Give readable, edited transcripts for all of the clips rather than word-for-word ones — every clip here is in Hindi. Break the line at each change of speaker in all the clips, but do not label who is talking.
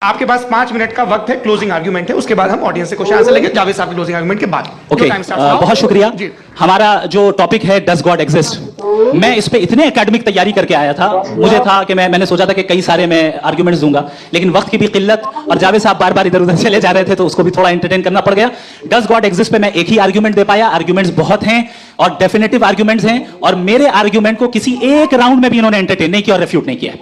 आपके पास 5 मिनट का वक्त है, क्लोजिंग आर्गुमेंट है, उसके बाद हम ऑडियंस से क्वेश्चन आंसर लेंगे जावेद साहब के क्लोजिंग आर्गुमेंट के बाद।
ओके, बहुत शुक्रिया। हमारा जो टॉपिक है डज गॉड एग्जिस्ट, मैं इस पे इतने एकेडमिक तैयारी करके आया था, मुझे था कि मैंने सोचा था कि कई सारे मैं आर्गुमेंट्स दूंगा, लेकिन वक्त की भी किल्लत और जावेद साहब बार बार इधर उधर चले जा रहे थे तो उसको भी थोड़ा एंटरटेन करना पड़ गया। डज गॉड एग्जिस्ट पे मैं एक ही आर्गुमेंट दे पाया, आर्गुमेंट्स बहुत हैं और डेफिनेटिव आर्गुमेंट्स हैं, और मेरे आर्गुमेंट को किसी एक राउंड में भी इन्होंने एंटरटेन नहीं किया और रेफ्यूट नहीं किया,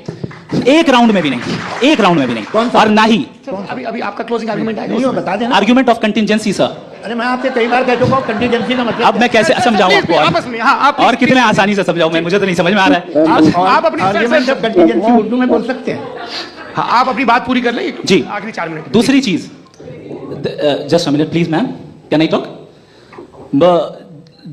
एक राउंड में भी नहीं, एक राउंड में भी नहीं। और ना ही
अभी आपका क्लोजिंग आर्गुमेंट है,
नहीं बता देना।
Argument of contingency sir.
अरे मैं आपसे कई बार कह चुका हूं कंटीजेंसी का मतलब
अब मैं कैसे समझाऊं आपको
आपस में, हाँ, आप
और कितने आसानी से समझाऊं मैं, मुझे तो नहीं समझ में आ रहा है।
आप अपनी
आर्गुमेंट ऑफ कंटीजेंसी उर्दू में बोल सकते हैं।
हाँ, आप अपनी बात पूरी कर लें
जी,
आखिरी 4 मिनट।
दूसरी चीज, just a minute please ma'am, can I talk?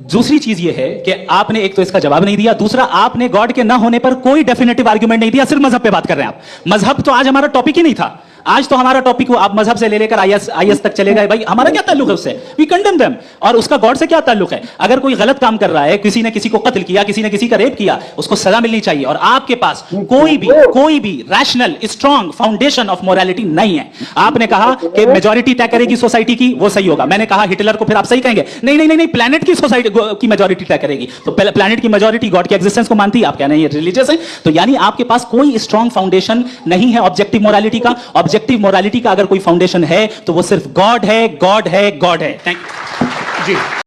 दूसरी चीज ये है कि आपने एक तो इसका जवाब नहीं दिया, दूसरा आपने गॉड के ना होने पर कोई डेफिनेटिव आर्गुमेंट नहीं दिया, सिर्फ मजहब पे बात कर रहे हैं आप। मजहब तो आज हमारा टॉपिक ही नहीं था, आज तो हमारा टॉपिक हो आप मजहब से ले लेकर आईएस तक चले गए। भाई हमारा क्या ताल्लुक है उससे? We condemn them. और उसका गॉड से क्या ताल्लुक है? अगर कोई गलत काम कर रहा है, किसी ने किसी को कत्ल किया, किसी ने किसी का रेप किया, उसको सजा मिलनी चाहिए। और आपके पास कोई भी rational strong foundation of morality नहीं है। आपने कहा कि मेजॉरिटी तय करेगी सोसाइटी की, वो सही होगा। मैंने कहा हिटलर को, फिर आप सही कहेंगे नहीं नहीं नहीं, प्लैनेट की सोसाइटी की मेजॉरिटी तय करेगी। तो प्लैनेट की मेजॉरिटी गॉड के एग्जिस्टेंस को मानती है, आप कह रहे हैं ये रिलीजियस है। तो यानी आपके पास कोई स्ट्रॉन्ग फाउंडेशन नहीं है ऑब्जेक्टिव मोरालिटी का। ऑब्जेक्टिव मोरालिटी का अगर कोई फाउंडेशन है तो वो सिर्फ गॉड है, गॉड है, गॉड है। Thank you ji.